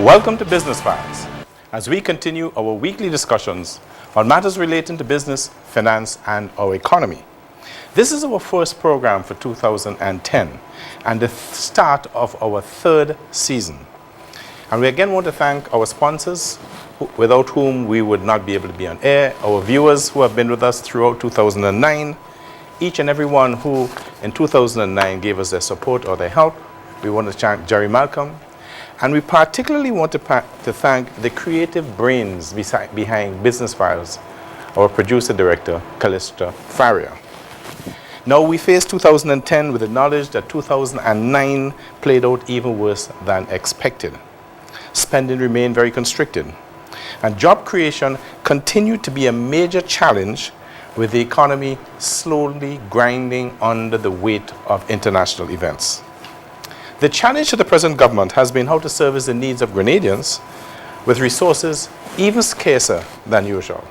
Welcome to Business Files, as we continue our weekly discussions on matters relating to business, finance, and our economy. This is our first program for 2010 and the start of our third season. And we again want to thank our sponsors, without whom we would not be able to be on air, our viewers who have been with us throughout 2009, each and every one who in 2009 gave us their support or their help. We want to thank Jerry Malcolm. And we particularly want to thank the creative brains behind Business Files, our producer-director, Callista Faria. Now, we face 2010 with the knowledge that 2009 played out even worse than expected. Spending remained very constricted, and job creation continued to be a major challenge, with the economy slowly grinding under the weight of international events. The challenge to the present government has been how to service the needs of Grenadians with resources even scarcer than usual.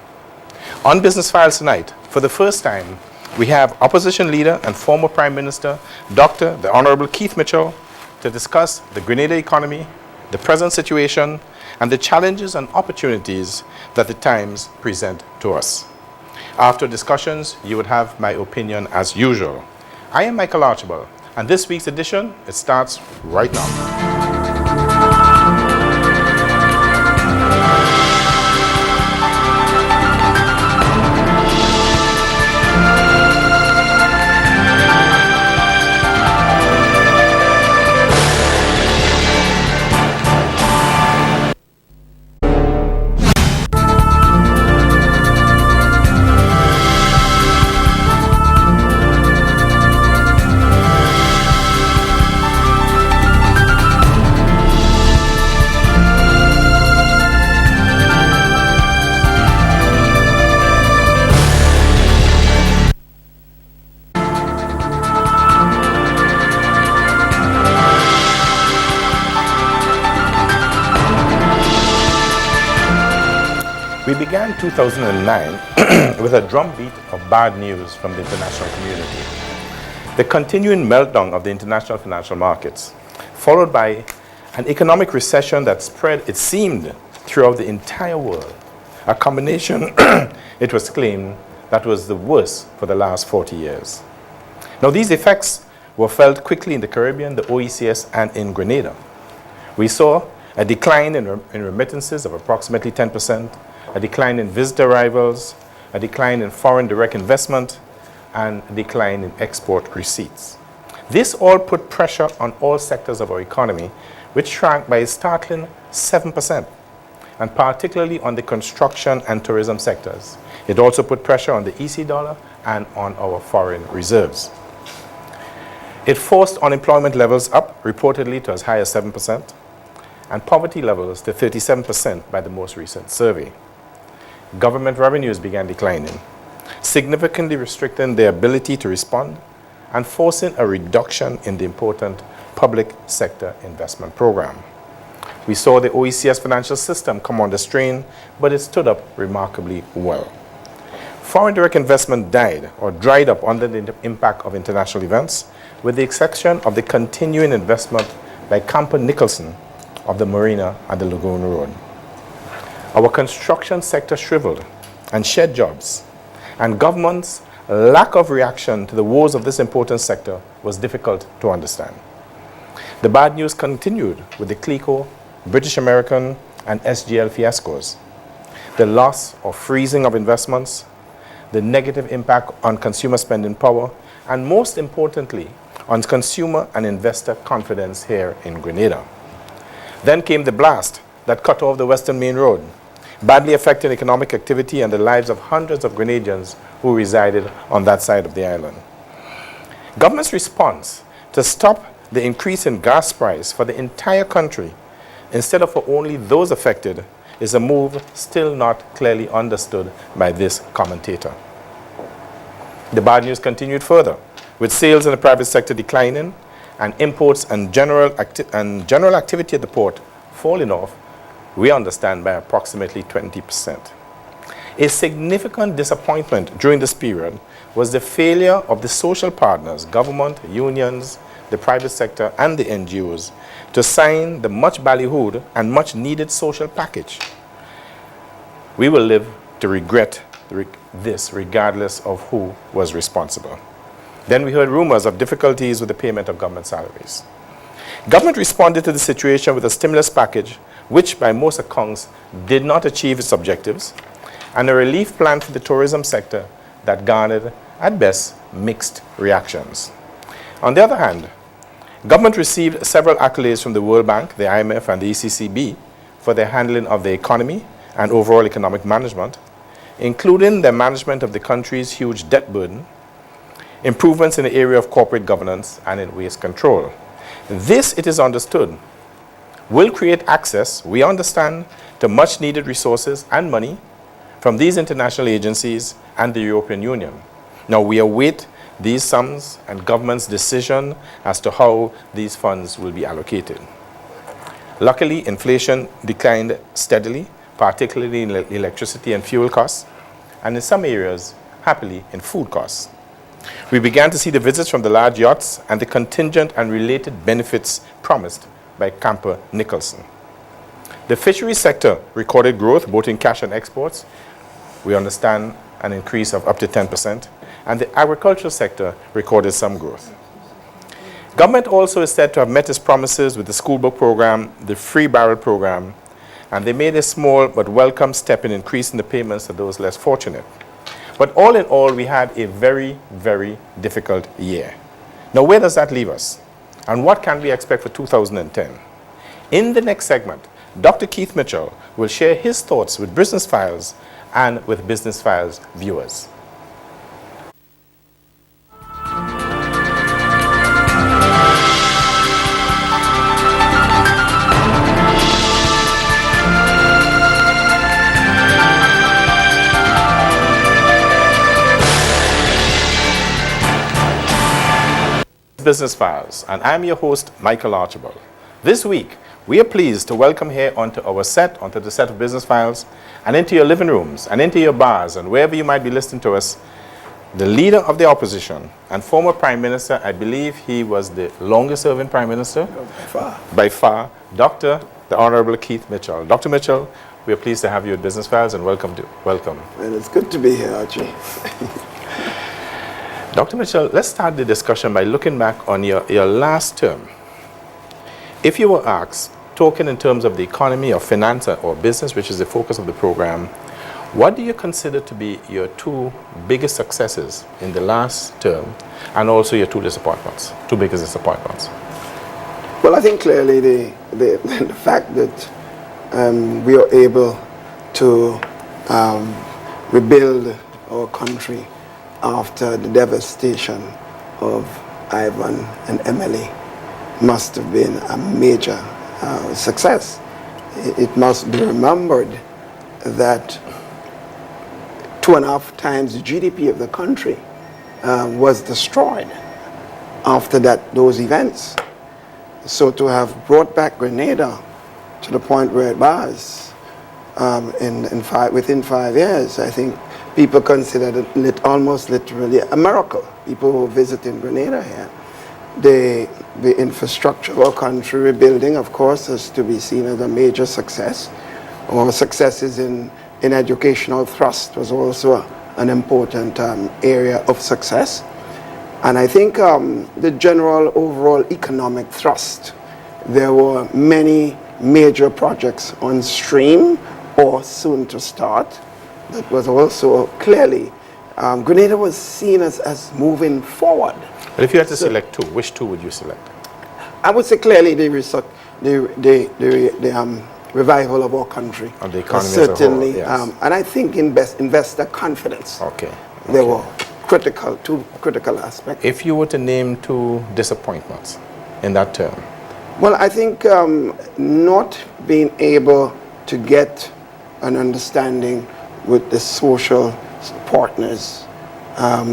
On Business Files tonight, for the first time, we have opposition leader and former Prime Minister, Dr. the Honorable Keith Mitchell, to discuss the Grenada economy, the present situation, and the challenges and opportunities that the times present to us. After discussions, you would have my opinion as usual. I am Michael Archibald, and this week's edition, it starts right now. We began 2009 with a drumbeat of bad news from the international community. The continuing meltdown of the international financial markets, followed by an economic recession that spread, it seemed, throughout the entire world. A combination, it was claimed, that was the worst for the last 40 years. Now, these effects were felt quickly in the Caribbean, the OECS, and in Grenada. We saw a decline in remittances of approximately 10%, a decline in visitor arrivals, a decline in foreign direct investment, and a decline in export receipts. This all put pressure on all sectors of our economy, which shrank by a startling 7%, and particularly on the construction and tourism sectors. It also put pressure on the EC dollar and on our foreign reserves. It forced unemployment levels up, reportedly to as high as 7%, and poverty levels to 37% by the most recent survey. Government revenues began declining, significantly restricting their ability to respond and forcing a reduction in the important public sector investment program. We saw the OECS financial system come under strain, but it stood up remarkably well. Foreign direct investment died or dried up under the impact of international events, with the exception of the continuing investment by Camper Nicholson of the Marina and the Lagoon Road. Our construction sector shriveled and shed jobs, and government's lack of reaction to the woes of this important sector was difficult to understand. The bad news continued with the CLECO, British American, and SGL fiascos, the loss or freezing of investments, the negative impact on consumer spending power, and most importantly, on consumer and investor confidence here in Grenada. Then came the blast that cut off the Western Main Road, badly affecting economic activity and the lives of hundreds of Grenadians who resided on that side of the island. Government's response to stop the increase in gas price for the entire country, instead of for only those affected, is a move still not clearly understood by this commentator. The bad news continued further, with sales in the private sector declining and imports and general activity at the port falling off, we understand, by approximately 20%. A significant disappointment during this period was the failure of the social partners, government, unions, the private sector, and the NGOs to sign the much ballyhooed and much needed social package. We will live to regret this regardless of who was responsible. Then we heard rumors of difficulties with the payment of government salaries. Government responded to the situation with a stimulus package which by most accounts did not achieve its objectives, and a relief plan for the tourism sector that garnered, at best, mixed reactions. On the other hand, government received several accolades from the World Bank, the IMF, and the ECCB for their handling of the economy and overall economic management, including their management of the country's huge debt burden, improvements in the area of corporate governance and in waste control. This, it is understood, will create access, we understand, to much needed resources and money from these international agencies and the European Union. Now we await these sums and government's decision as to how these funds will be allocated. Luckily, inflation declined steadily, particularly in electricity and fuel costs, and in some areas, happily, in food costs. We began to see the visits from the large yachts and the contingent and related benefits promised by Camper Nicholson. The fisheries sector recorded growth both in cash and exports. We understand an increase of up to 10%, and the agricultural sector recorded some growth. Government also is said to have met its promises with the school book program, the free barrel program, and they made a small but welcome step in increasing the payments to those less fortunate. But all in all, we had a very, very difficult year. Now, where does that leave us? And what can we expect for 2010? In the next segment, Dr. Keith Mitchell will share his thoughts with Business Files and with Business Files viewers. Business Files, and I'm your host, Michael Archibald. This week, we are pleased to welcome here onto the set of Business Files, and into your living rooms, and into your bars, and wherever you might be listening to us, the leader of the opposition and former Prime Minister. I believe he was the longest serving Prime Minister. By far. Dr. the Honorable Keith Mitchell. Dr. Mitchell, we are pleased to have you at Business Files, and welcome. Well, it's good to be here, Archie. Dr. Mitchell, let's start the discussion by looking back on your last term. If you were asked, talking in terms of the economy or finance or business, which is the focus of the program, what do you consider to be your two biggest successes in the last term, and also your two biggest disappointments? Well, I think clearly the fact that we are able to rebuild our country after the devastation of Ivan and Emily must have been a major success. It must be remembered that 2.5 times the GDP of the country was destroyed after those events. So to have brought back Grenada to the point where it was within 5 years, I think people considered it almost literally a miracle. People who visited Grenada here. The infrastructure of our country rebuilding, of course, is to be seen as a major success. Our successes in educational thrust was also an important area of success. And I think the general overall economic thrust, there were many major projects on stream or soon to start. That was also clearly, Grenada was seen as moving forward. But if you had to select two, which two would you select? I would say clearly the revival of our country. Of the economy certainly, as a whole, yes. And I think investor confidence. Okay. There were two critical aspects. If you were to name two disappointments in that term? Well, I think not being able to get an understanding with the social partners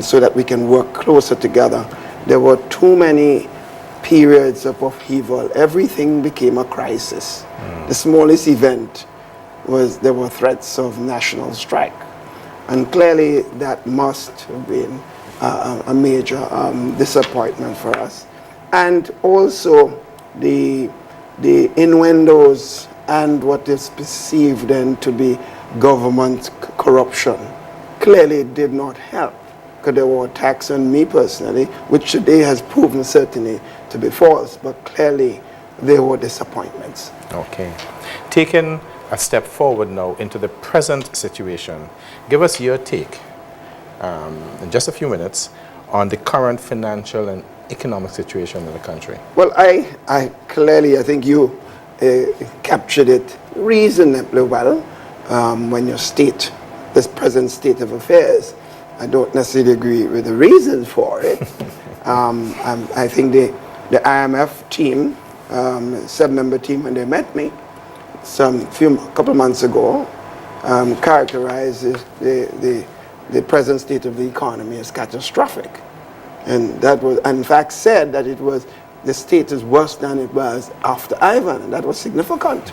so that we can work closer together. There were too many periods of upheaval. Everything became a crisis. The smallest event was there were threats of national strike. And clearly that must have been a major disappointment for us. and also the innuendos and what is perceived then to be government corruption clearly did not help, because there were attacks on me personally, which today has proven certainly to be false, but clearly there were disappointments. Okay. Taking a step forward now into the present situation, give us your take in just a few minutes on the current financial and economic situation in the country. Well, I clearly, I think you captured it reasonably well when you state this present state of affairs. I don't necessarily agree with the reasons for it. I think the IMF team, 7-member team, when they met me couple months ago, characterized the present state of the economy as catastrophic. And that was, in fact, said that the state is worse than it was after Ivan, and that was significant.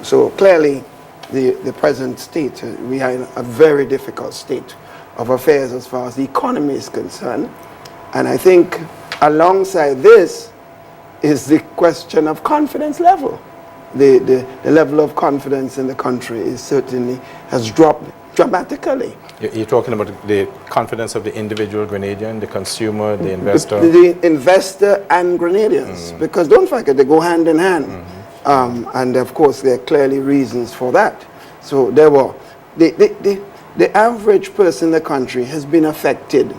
So clearly, the present state, we are in a very difficult state of affairs as far as the economy is concerned. And I think alongside this is the question of confidence level. The level of confidence in the country has dropped dramatically. You're talking about the confidence of the individual Grenadian, the consumer, the investor? The investor and Grenadians, because don't forget, they go hand in hand. And of course, there are clearly reasons for that. So there were, the average person in the country has been affected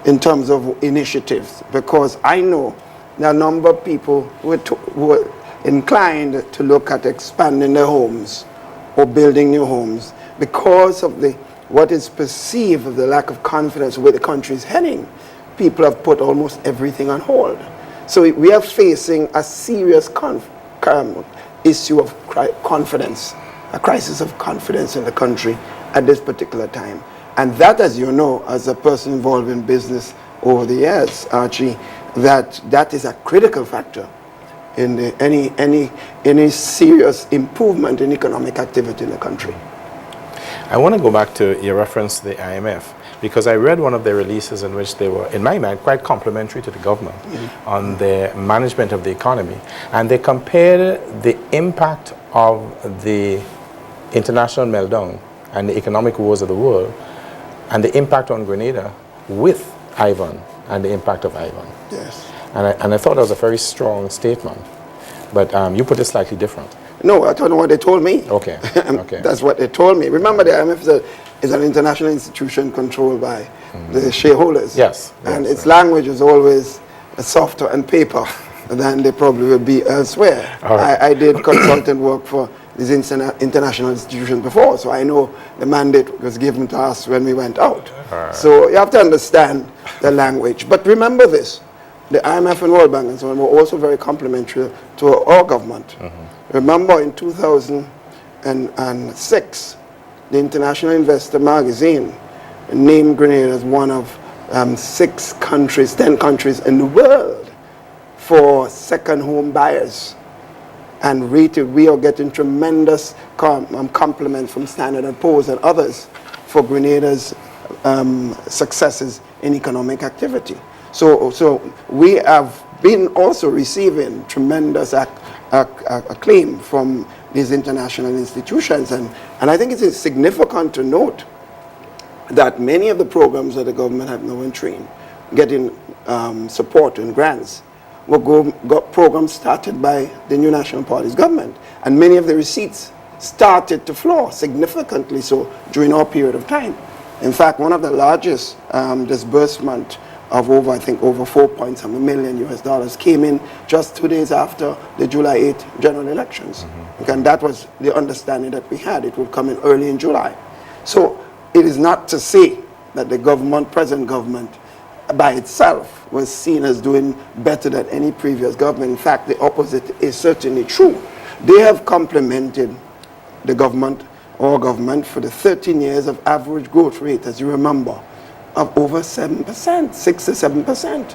in terms of initiatives, because I know there are a number of people who are inclined to look at expanding their homes or building new homes because of what is perceived of the lack of confidence where the country is heading. People have put almost everything on hold. So we are facing a serious issue of confidence, a crisis of confidence in the country at this particular time. And that, as you know, as a person involved in business over the years, Archie, that is a critical factor in any serious improvement in economic activity in the country. I want to go back to your reference to the IMF, because I read one of their releases in which they were, in my mind, quite complimentary to the government on the management of the economy. And they compared the impact of the international meltdown and the economic woes of the world and the impact on Grenada with Ivan and the impact of Ivan. Yes. And I thought that was a very strong statement. But you put it slightly different. No, I don't know what they told me. Okay. Okay. That's what they told me. Remember, the IMF is an international institution controlled by the shareholders. Yes. And its language is always softer on paper than they probably will be elsewhere. Right. I did consultant work for these international institutions before, so I know the mandate was given to us when we went out. Right. So you have to understand the language. But remember this, the IMF and World Bank and so on were also very complimentary to our government. Remember, in 2006, the International Investor magazine named Grenada as one of 10 countries in the world for second home buyers, and rated. We are getting tremendous compliments from Standard & Poor's and others for Grenada's successes in economic activity. So we have been also receiving tremendous acclaim from these international institutions, and I think it is significant to note that many of the programs that the government have now in train, getting support and grants, were programs started by the new National Party's government, and many of the receipts started to flow significantly so during our period of time. In fact, one of the largest disbursement of over 4 point something million US dollars came in just 2 days after the July 8th general elections. And that was the understanding that we had. It would come in early in July. So it is not to say that the present government by itself was seen as doing better than any previous government. In fact, the opposite is certainly true. They have complemented the government, our government, for the 13 years of average growth rate, as you remember, of over 7%, 6 to 7%.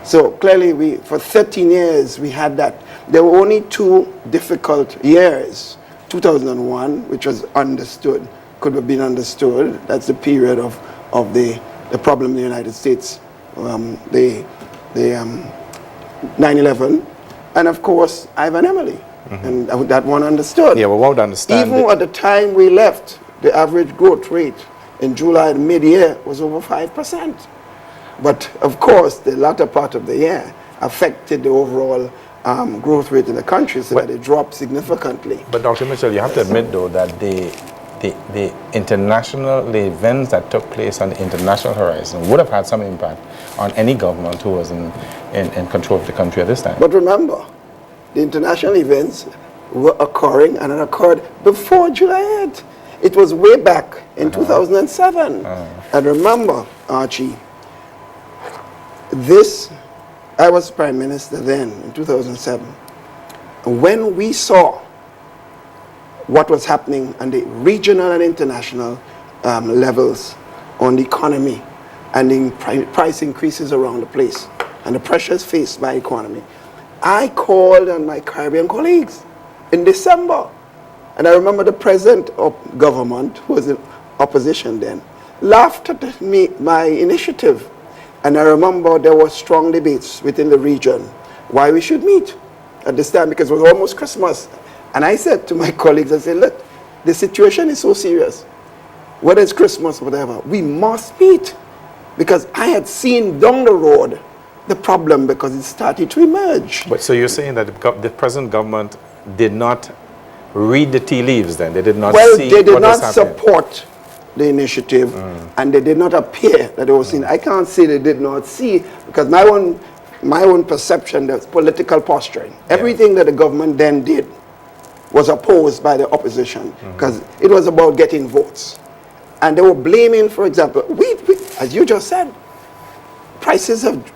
So clearly, for 13 years, we had that. There were only 2 difficult years. 2001, which was understood, could have been understood. That's the period of the problem in the United States. The 9/11, and of course, Ivan Emily. And that one understood. Yeah, we won't understand. Even at the time we left, the average growth rate in July mid-year was over 5%. But of course, the latter part of the year affected the overall growth rate in the country, so that it dropped significantly. But Dr. Mitchell, you have to admit though that the events that took place on the international horizon would have had some impact on any government who was in control of the country at this time. But remember, the international events were occurring, and it occurred before July 8th. It was way back in 2007. And remember, Archie, I was Prime Minister then in 2007. When we saw what was happening on the regional and international levels on the economy and the price increases around the place and the pressures faced by economy, I called on my Caribbean colleagues in December. And I remember the president of government, who was in opposition then, laughed at my initiative. And I remember there were strong debates within the region why we should meet at this time, because it was almost Christmas. And I said to my colleagues, I said, look, the situation is so serious. Whether it's Christmas or whatever, we must meet. Because I had seen down the road the problem, because it started to emerge. But so you're saying that the present government did not read the tea leaves then? They did not see what was happening? Well, they did not support the initiative, and they did not appear that they were seeing. I can't say they did not see, because my own perception, that's political posturing. Everything that the government then did was opposed by the opposition, because it was about getting votes. And they were blaming, for example, as you just said, prices have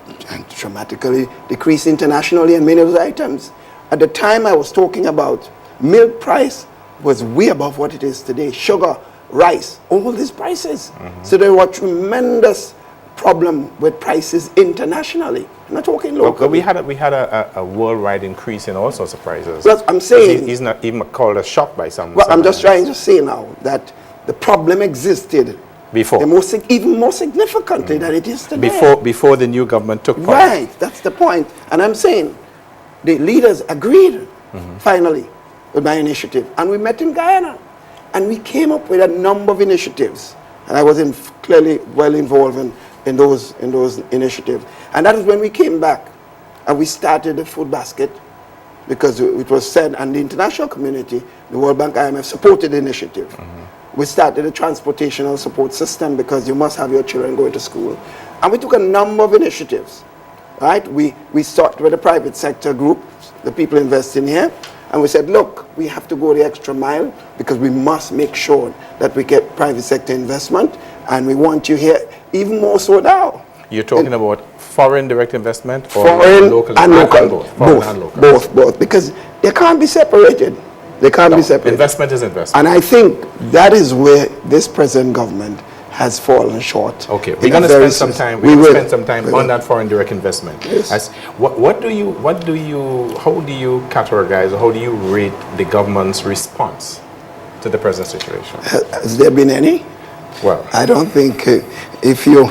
dramatically decreased internationally in many of those items. At the time I was talking about, milk price was way above what it is today. Sugar, rice, all these prices. So there was tremendous problem with prices internationally. I'm not talking locally. But we had a worldwide increase in all sorts of prices. Well, I'm saying he's not even called a shock by some. Well, I'm just trying to say now that the problem existed before, even more significantly than it is today. Before the new government took power. Right, that's the point. And I'm saying the leaders agreed finally with my initiative, and we met in Guyana. And we came up with a number of initiatives. And I was clearly well involved in those initiatives. And that is when we came back and we started the food basket, because it was said, and the international community, the World Bank, IMF, supported the initiative. We started a transportational support system, because you must have your children going to school. And we took a number of initiatives, right? We started with the private sector group, the people investing here. And we said, look, we have to go the extra mile, because we must make sure that we get private sector investment, and we want you here even more so now. You're talking about foreign direct investment, or foreign local and local? Both, because they can't be separated. They can't be separated. Investment is investment. And I think that is where this present government has fallen short. Okay, we're going to spend some time. We're going to spend some time on that foreign direct investment. Yes. How do you categorize, or how do you rate the government's response to the present situation? Has there been any? Well, I don't think if you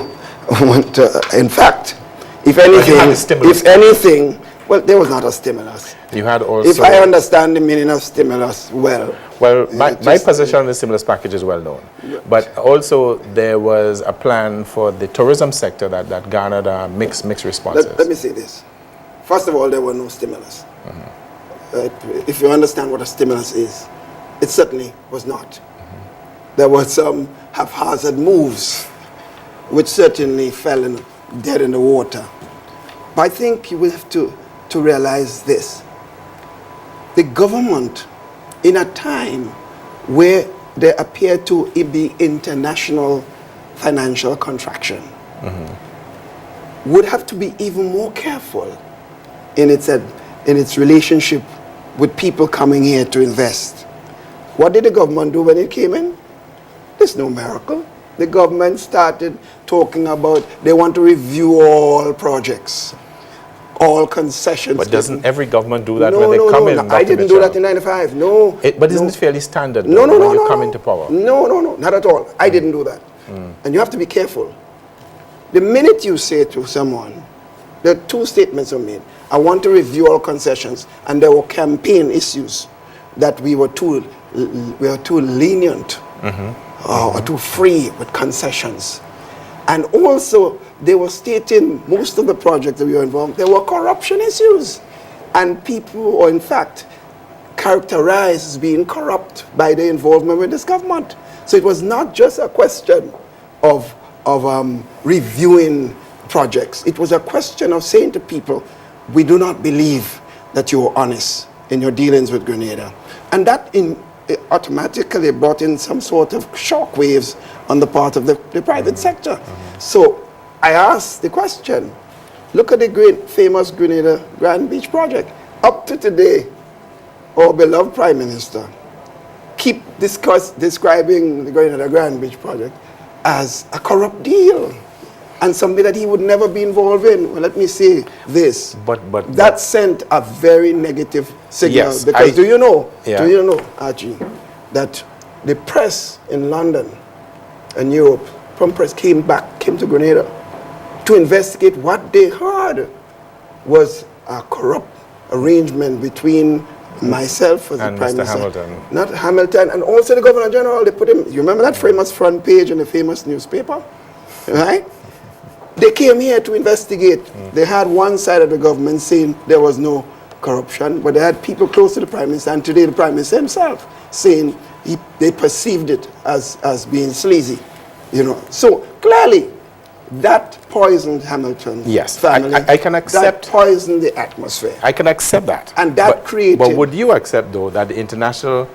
want to, in fact, if anything, well, there was not a stimulus. You had also... If I understand the meaning of stimulus well... Well, my position on the stimulus package is well known. But also there was a plan for the tourism sector that garnered mixed responses. Let me say this. First of all, there were no stimulus. If you understand what a stimulus is, it certainly was not. There were some haphazard moves, which certainly fell dead in the water. But I think you will have to realize this. The government, in a time where there appeared to be international financial contraction, would have to be even more careful in its relationship with people coming here to invest. What did the government do when it came in? There's no miracle. The government started talking about they want to review all projects, all concessions. But doesn't every government do that No, when they no, come no, in? no. I didn't do that in 95. No. But isn't it fairly standard No, no, when no, you no, come no. into power? No, not at all. I didn't do that. And you have to be careful. The minute you say to someone, the two statements were made. I want to review our concessions, and there were campaign issues that we were too lenient or too free with concessions. And also, they were stating most of the projects that we were involved, there were corruption issues. And people were, in fact, characterized as being corrupt by their involvement with this government. So it was not just a question of reviewing projects. It was a question of saying to people, we do not believe that you are honest in your dealings with Grenada. And that it automatically brought in some sort of shock waves on the part of the private sector. So I asked the question, look at the great famous Grenada Grand Beach project. Up to today, our beloved Prime Minister keep describing the Grenada Grand Beach project as a corrupt deal and something that he would never be involved in. Well, let me say this. That sent a very negative signal. Yes, because do you know, Archie, that the press in London and Europe, from press came to Grenada to investigate what they heard was a corrupt arrangement between myself as the Prime Minister, Hamilton. Not Hamilton, and also the Governor General. They put him, you remember that famous front page in the famous newspaper? Right? They came here to investigate. They had one side of the government saying there was no corruption, but they had people close to the Prime Minister, and today the Prime Minister himself saying they perceived it as being sleazy. So clearly, that poisoned Hamilton's family. I can accept. That poisoned the atmosphere. I can accept that. And that created. But would you accept, though, that the international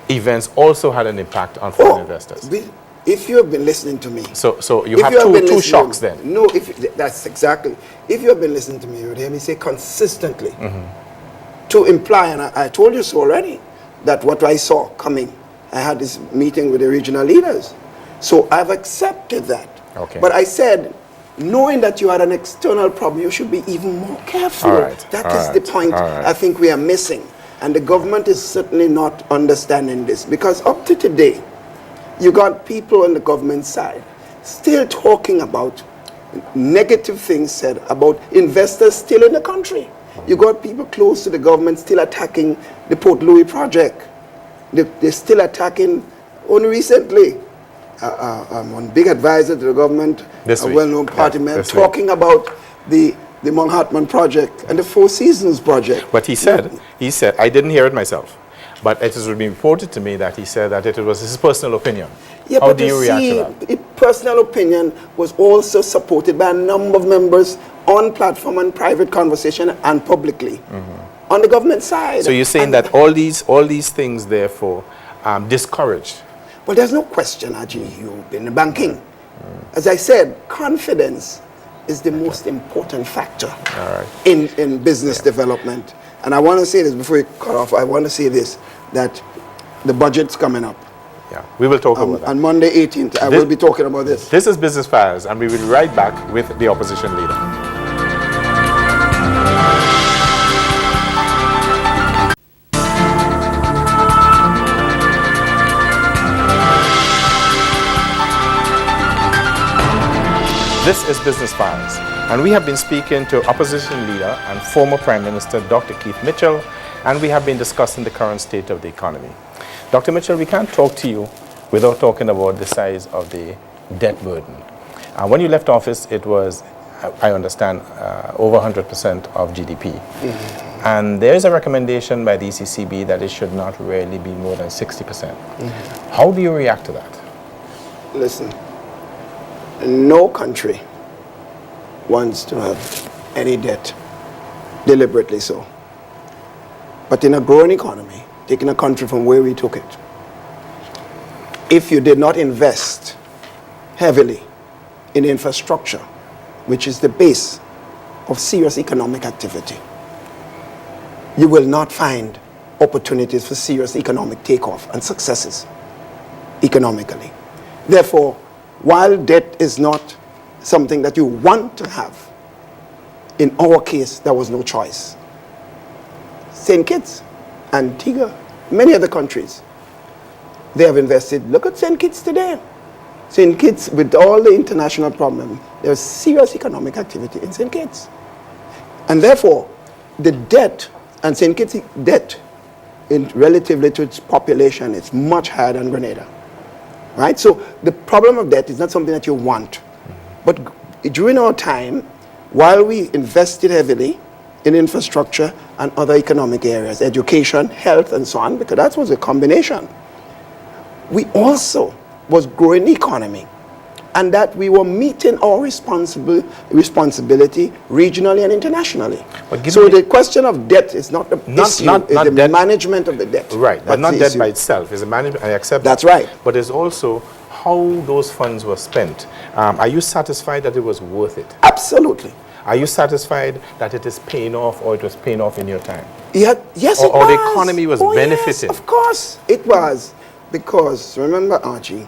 events also had an impact on foreign investors? If you have been listening to me. So you have two shocks then? No, that's exactly. If you have been listening to me, you would hear me say consistently to imply, and I told you so already, that what I saw coming, I had this meeting with the regional leaders. So I've accepted that. Okay. But I said, knowing that you had an external problem, you should be even more careful. That is the point I think we are missing. And the government is certainly not understanding this. Because up to today, you got people on the government side still talking about negative things said about investors still in the country. You got people close to the government still attacking the Port Louis project. They're still attacking, only recently, one big advisor to the government, a well-known party man, talking about the Manhattan project and the Four Seasons project. But he said, I didn't hear it myself, but it has been reported to me that he said that it was his personal opinion. Yeah, How but do you react to that? His personal opinion was also supported by a number of members on platform and private conversation and publicly on the government side. So you're saying that all these things, therefore, discouraged? Well, there's no question, Ajay, you've been in banking. As I said, confidence is the most important factor in business development. And I want to say this before you cut off. I want to say this, that the budget's coming up. Yeah, we will talk about that. On Monday 18th, I will be talking about this. This is Business Files, and we will be right back with the opposition leader. This is Business Files, and we have been speaking to opposition leader and former Prime Minister Dr. Keith Mitchell, and we have been discussing the current state of the economy. Dr. Mitchell, we can't talk to you without talking about the size of the debt burden. When you left office, it was, I understand, over 100% of GDP. And there is a recommendation by the ECCB that it should not really be more than 60%. How do you react to that? Listen, no country wants to have any debt, deliberately so. But in a growing economy, taking a country from where we took it, if you did not invest heavily in infrastructure, which is the base of serious economic activity, you will not find opportunities for serious economic takeoff and successes economically. Therefore, while debt is not something that you want to have, in our case, there was no choice. St. Kitts, Antigua, many other countries, they have invested. Look at St. Kitts today. St. Kitts, with all the international problems, there's serious economic activity in St. Kitts. And therefore, the debt, and St. Kitts debt, in relatively to its population, is much higher than Grenada. Right? So the problem of debt is not something that you want. But during our time, while we invested heavily in infrastructure and other economic areas, education, health, and so on, because that was a combination, we also was growing the economy, and that we were meeting our responsibility regionally and internationally. So the question of debt is not the issue, it's the debt, management of the debt. Right, but not debt by itself. It's a management, I accept that's that. right. But it's also how those funds were spent. Are you satisfied that it was worth it? Absolutely. Are you satisfied that it is paying off, or it was paying off in your time? Yeah, yes, or the economy was benefiting? Yes, of course, it was. Because, remember, Archie,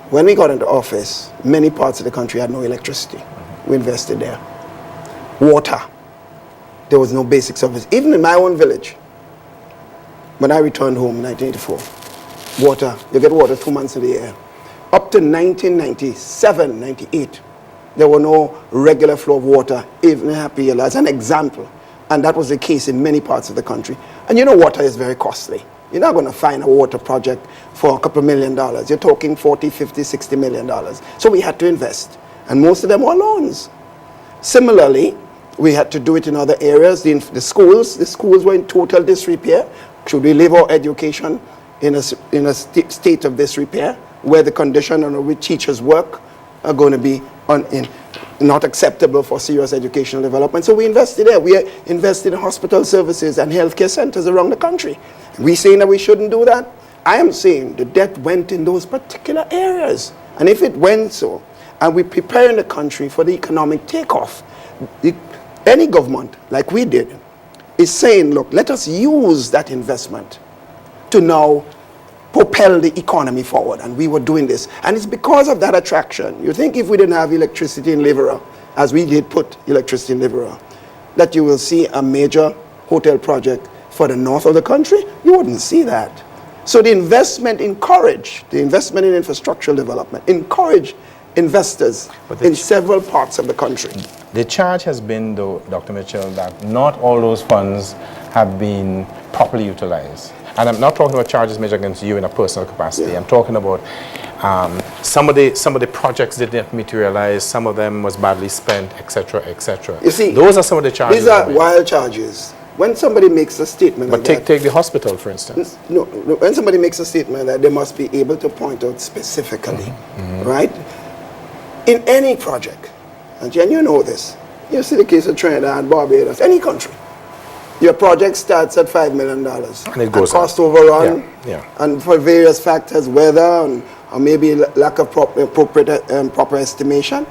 when we got into office, many parts of the country had no electricity. We invested there. Water. There was no basic service. Even in my own village, when I returned home in 1984, water, you get water 2 months of the year. Up to 1997, 98, there were no regular flow of water, even in Happy Yellow, as an example. And that was the case in many parts of the country. And you know, water is very costly. You're not going to find a water project for a couple $1 million. You're talking 40, 50, 60 million dollars. So we had to invest. And most of them were loans. Similarly, we had to do it in other areas. The schools were in total disrepair. Should we leave our education in a state of disrepair, where the condition under which teachers work are going to be not acceptable for serious educational development? So we invested there. We invested in hospital services and healthcare centers around the country. We saying that we shouldn't do that? I am saying the debt went in those particular areas. And if it went so, and we're preparing the country for the economic takeoff, any government, like we did, is saying, look, let us use that investment to now propel the economy forward. And we were doing this. And it's because of that attraction. You think if we didn't have electricity in Livera, as we did put electricity in Livera, that you will see a major hotel project for the north of the country? You wouldn't see that. So the investment in infrastructural development, encourage investors in several parts of the country. The charge has been, though, Dr. Mitchell, that not all those funds have been properly utilized. And I'm not talking about charges made against you in a personal capacity. Yeah. I'm talking about some of the projects didn't materialize, some of them was badly spent, etc., etc. You see, those are some of the charges. These are wild charges. When somebody makes a statement like that... But take the hospital, for instance. No, when somebody makes a statement that they must be able to point out specifically, right? In any project, and Jen, you know this, you see the case of Trinidad, Barbados, any country. Your project starts at $5 million. And it goes cost overrun, and for various factors, weather, or maybe lack of proper estimation,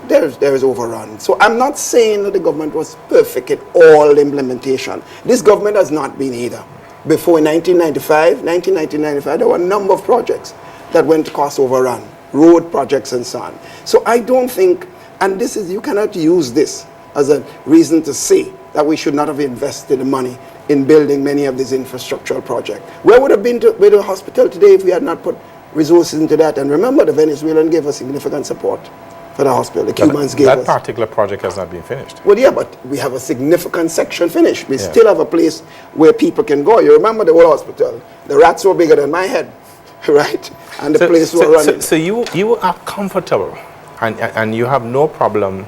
there is overrun. So I'm not saying that the government was perfect in all implementation. This government has not been either. Before in 1995, there were a number of projects that went to cost overrun, road projects and so on. So I don't think, and this is, you cannot use this as a reason to say that we should not have invested the money in building many of these infrastructural projects. Where would have been with the hospital today if we had not put resources into that? And remember, the Venezuelans gave us significant support for the hospital. The Cubans gave us. That particular project has not been finished. Well, yeah, but we have a significant section finished. We still have a place where people can go. You remember the old hospital? The rats were bigger than my head, right? And the place was running. So you are comfortable, and you have no problem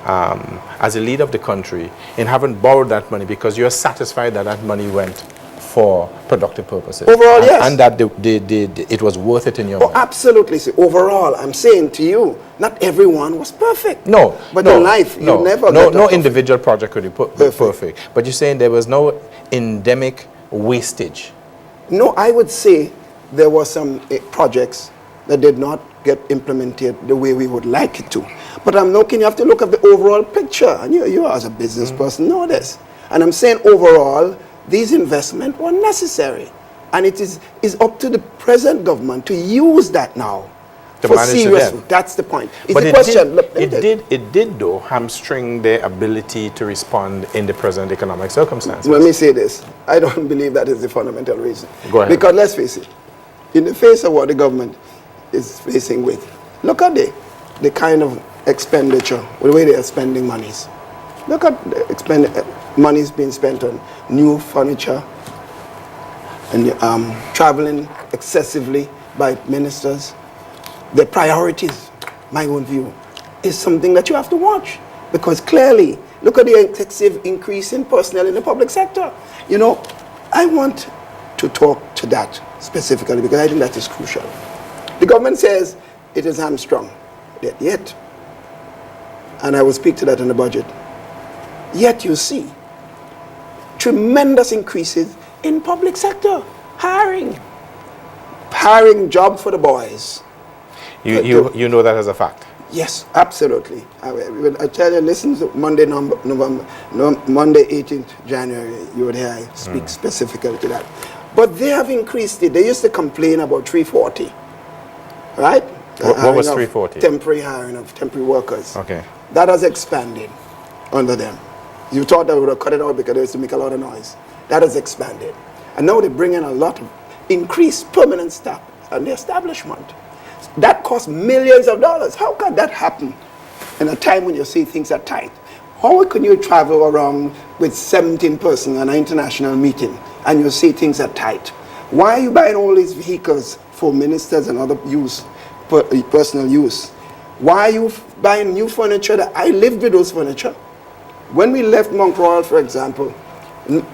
as a leader of the country in having borrowed that money because you're satisfied that that money went for productive purposes. Overall, yes. And that it was worth it in your mind. Absolutely. See, overall, I'm saying to you, not everyone was perfect. No. But in life, you never get no individual project could be perfect. But you're saying there was no endemic wastage. No, I would say there were some projects that did not get implemented the way we would like it to. But I'm looking, you have to look at the overall picture. And you as a business person know this. And I'm saying overall, these investments were necessary. And it is up to the present government to use that now. To manage the debt. That's the point. It's but the question. It did though hamstring their ability to respond in the present economic circumstances. Let me say this. I don't believe that is the fundamental reason. Go ahead. Because let's face it, in the face of what the government is facing with, look at the kind of expenditure, the way they are spending monies. Look at the money's being spent on new furniture and traveling excessively by ministers. The priorities, my own view, is something that you have to watch. Because clearly, look at the excessive increase in personnel in the public sector. You know, I want to talk to that specifically because I think that is crucial. The government says it is hamstrung, yet, and I will speak to that in the budget, yet you see tremendous increases in public sector hiring job for the boys. You know that as a fact? Yes, absolutely. I tell you, listen to Monday, Monday 18th January, you would hear I speak specifically to that. But they have increased it. They used to complain about 340, right? What was 340? Temporary hiring of temporary workers. Okay. That has expanded under them. You thought they would have cut it out because they used to make a lot of noise. That has expanded. And now they bring in a lot of increased permanent staff and the establishment. That costs millions of dollars. How can that happen in a time when you see things are tight? How can you travel around with 17 persons on an international meeting and you see things are tight? Why are you buying all these vehicles for ministers and other use, personal use? Why are you buying new furniture? That I lived with those furniture. When we left Mount Royal, for example,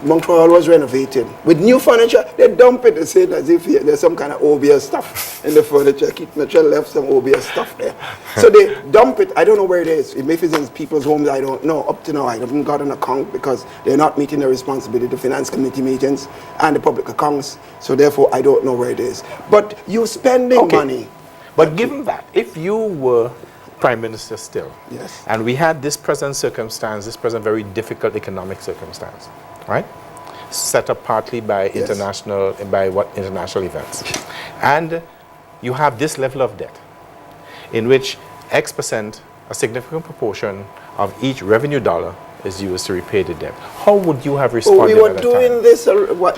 Mount Royal was renovated. With new furniture, they dump it and say it as if there's some kind of obvious stuff in the furniture. Keith Mitchell left some obvious stuff there. So they dump it. I don't know where it is. It may be in people's homes, I don't know. Up to now, I haven't got an account because they're not meeting their responsibility to finance committee meetings and the public accounts. So therefore, I don't know where it is. But you're spending money. But given that, if you were Prime Minister still, yes, and we had this present circumstance, this present very difficult economic circumstance, right? Set up partly by international events. And you have this level of debt in which X%, a significant proportion of each revenue dollar is used to repay the debt. How would you have responded we were at that doing time? this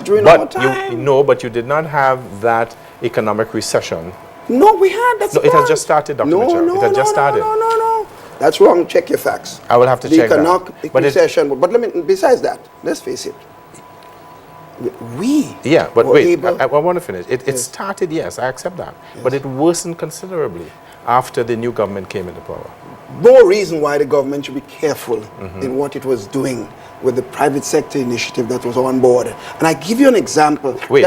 during our time. But you did not have that economic recession. No, we had. That's it has just started, Dr. Mitchell. It has just started. No. That's wrong. Check your facts. I will have to check that. The economic recession. But besides that, let's face it. But wait, I want to finish. It started, yes, I accept that. Yes. But it worsened considerably after the new government came into power. More reason why the government should be careful in what it was doing with the private sector initiative that was on board. And I give you an example. Wait,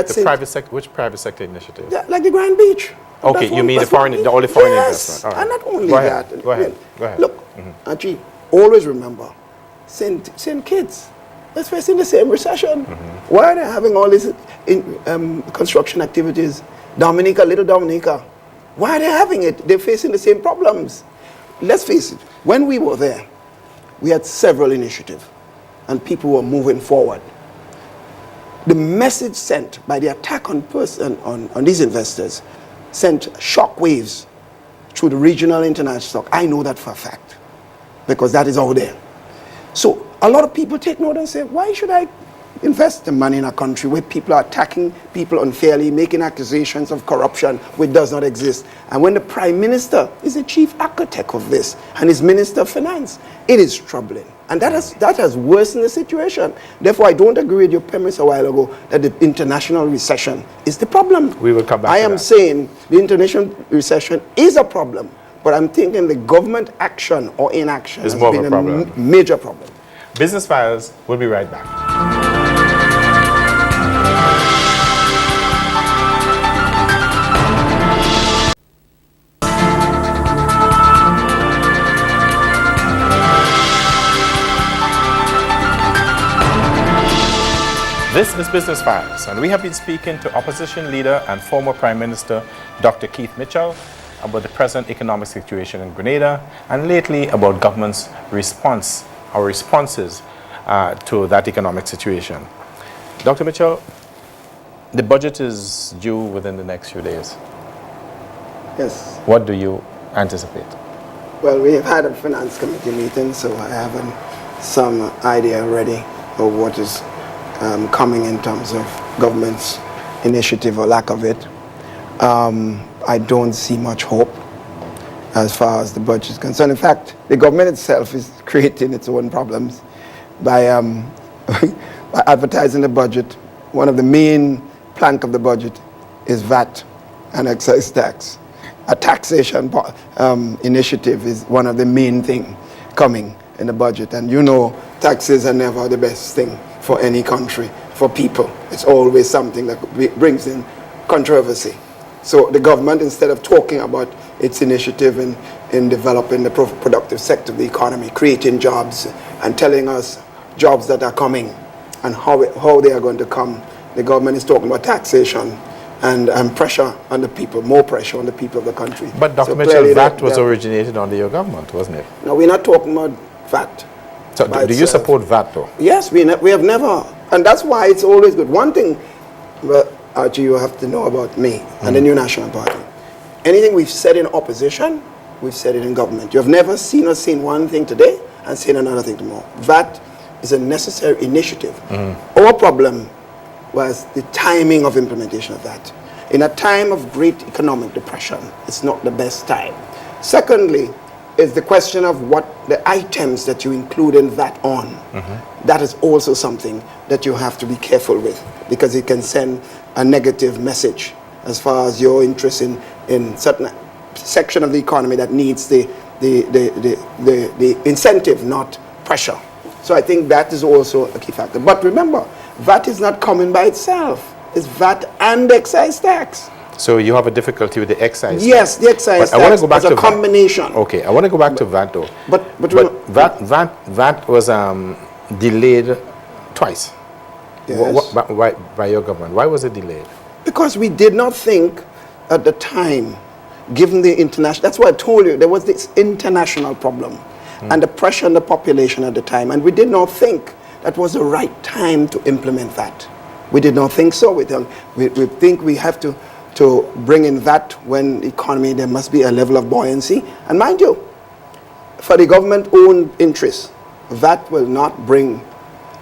which private sector initiative? Yeah, like the Grand Beach. Okay, you mean the only foreign investment. All right. And not only Go that. Go ahead. Look, Archie, always remember, send kids. Let's face in the same recession. Why are they having all these construction activities? Little Dominica. Why are they having it? They're facing the same problems. Let's face it, when we were there, we had several initiatives and people were moving forward. The message sent by the attack on these investors sent shock waves through the regional international stock. I know that for a fact because that is out there. So a lot of people take note and say, why should I invest the money in a country where people are attacking people unfairly, making accusations of corruption which does not exist? And when the Prime Minister is the chief architect of this and is Minister of Finance, it is troubling. And that has worsened the situation. Therefore, I don't agree with your premise a while ago that the international recession is the problem. We will come back to that. I am saying the international recession is a problem, but I'm thinking the government action or inaction has been a major problem. Business Files will be right back. This is Business Files, and we have been speaking to opposition leader and former Prime Minister Dr. Keith Mitchell about the present economic situation in Grenada and lately about government's responses to that economic situation. Dr. Mitchell, the budget is due within the next few days. Yes. What do you anticipate? Well, we have had a finance committee meeting, so I have some idea already of what is coming in terms of government's initiative or lack of it. I don't see much hope. as far as the budget is concerned. In fact, the government itself is creating its own problems by, by advertising the budget. One of the main plank of the budget is VAT and excise tax. A taxation initiative is one of the main things coming in the budget. And you know, taxes are never the best thing for any country, for people. It's always something that brings in controversy. So the government, instead of talking about its initiative in developing the productive sector of the economy, creating jobs and telling us jobs that are coming and how they are going to come, the government is talking about taxation and pressure on the people, more pressure on the people of the country. But Dr. Mitchell, VAT was originated under your government, wasn't it? No, we're not talking about VAT. So do you support VAT though? Yes, we have never, and that's why it's always good. One thing, Archie, you have to know about me and the New National Party. Anything we've said in opposition, we've said it in government. You have never seen us saying one thing today and saying another thing tomorrow. VAT is a necessary initiative. Our problem was the timing of implementation of that. In a time of great economic depression, it's not the best time. Secondly, is the question of what the items that you include in VAT on. That is also something that you have to be careful with, because it can send a negative message as far as your interest in certain section of the economy that needs the incentive, not pressure. So I think that is also a key factor. But remember, VAT is not coming by itself. It's VAT and excise tax. So you have a difficulty with the excise tax? Yes, the excise I want tax to go back is to a combination. Okay, I want to go back to VAT though. But VAT was delayed twice. Yes. By your government. Why was it delayed? Because we did not think at the time, given the international, that's why I told you, there was this international problem and the pressure on the population at the time, and we did not think that was the right time to implement that. We did not think so. We think we have to bring in that when the economy, there must be a level of buoyancy. And mind you, for the government-owned interests, that will not bring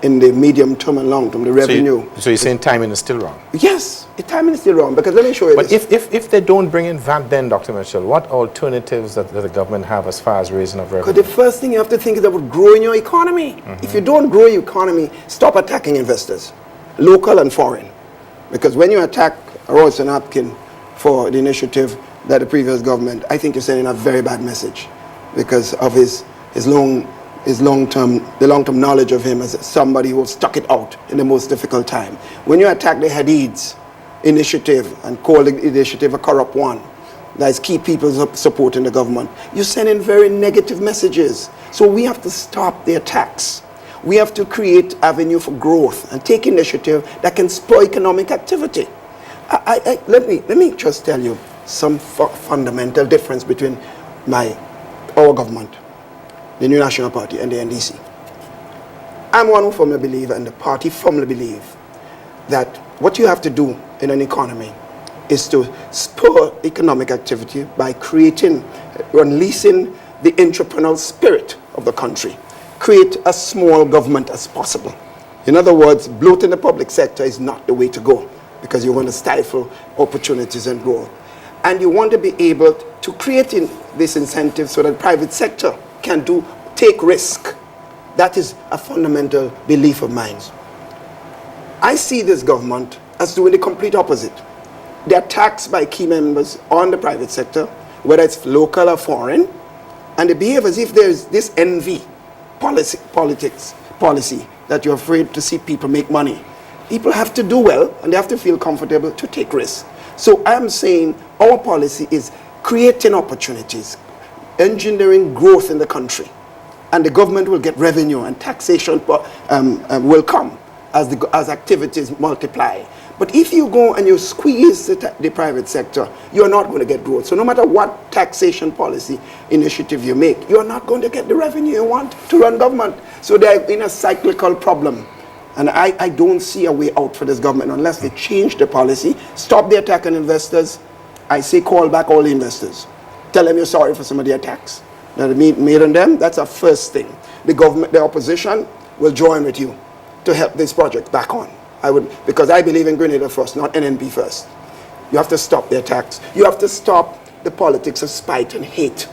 in the medium term and long term the revenue. So you're saying timing is still wrong? Yes, the timing is still wrong, because let me show you But this. if they don't bring in VAT then, Dr. Mitchell, what alternatives that the government have as far as raising of revenue? Because the first thing you have to think is about growing your economy. If you don't grow your economy, stop attacking investors, local and foreign. Because when you attack Royce and Hopkins for the initiative that the previous government, I think you're sending a very bad message because of his long-term knowledge of him as somebody who stuck it out in the most difficult time. When you attack the Hadid's initiative and call the initiative a corrupt one, that is keep people supporting the government, you send in very negative messages. So we have to stop the attacks. We have to create avenue for growth and take initiative that can spur economic activity. Let me just tell you some fundamental difference between our government, the New National Party, and the NDC. I'm one who firmly believe, and the party firmly believe, that what you have to do in an economy is to spur economic activity by releasing the entrepreneurial spirit of the country. Create as small government as possible. In other words, bloating the public sector is not the way to go, because you want to stifle opportunities and growth. And you want to be able to create this incentive so that the private sector can take risk. That is a fundamental belief of mine. I see this government as doing the complete opposite. They are taxed by key members on the private sector, whether it's local or foreign, and they behave as if there's this envy policy that you're afraid to see people make money. People have to do well, and they have to feel comfortable to take risks. So I'm saying our policy is creating opportunities, engineering growth in the country, and the government will get revenue and taxation will come as activities multiply. But if you go and you squeeze the private sector, you're not going to get growth. So no matter what taxation policy initiative you make, you're not going to get the revenue you want to run government. So they're in a cyclical problem. And I don't see a way out for this government unless they change the policy, stop the attack on investors. I say call back all the investors. Tell them you're sorry for some of the attacks that are made on them. That's a first thing. The opposition will join with you to help this project back on. Because I believe in Grenada first, not NNP first. You have to stop the attacks. You have to stop the politics of spite and hate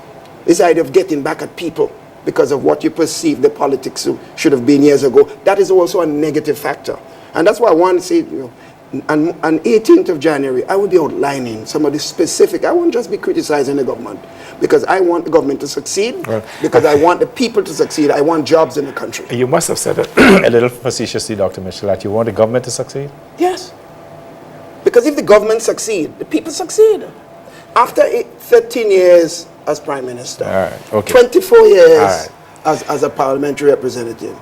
This idea of getting back at people because of what you perceive the politics should have been years ago, that is also a negative factor. And that's why I want to say, on 18th of January, I will be outlining some of the specific. I won't just be criticizing the government, because I want the government to succeed, because I want the people to succeed. I want jobs in the country. You must have said it a little facetiously, Dr. Mitchell, that you want the government to succeed? Yes. Because if the government succeed, the people succeed. After 13 years as Prime Minister, 24 years as a parliamentary representative,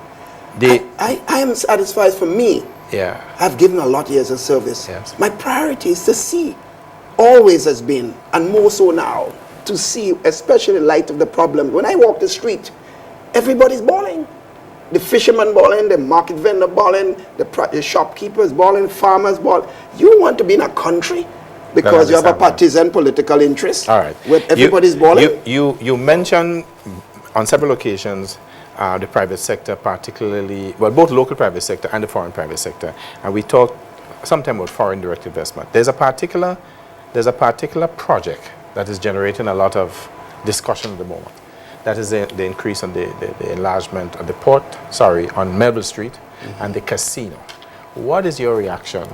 I am satisfied. For me, I've given a lot of years of service. Yes. My priority is to see, always has been, and more so now, to see, especially in light of the problem. When I walk the street, everybody's bawling. The fisherman bawling, the market vendor bawling, the shopkeepers bawling, farmers bawling. You want to be in a country because you have a partisan political interest, where everybody's bawling? You mentioned on several occasions the private sector, particularly, well, both local private sector and the foreign private sector. And we talk sometimes about foreign direct investment. There's a particular project that is generating a lot of discussion at the moment. That is the increase on the enlargement of the port, on Melville Street, and the casino. What is your reaction?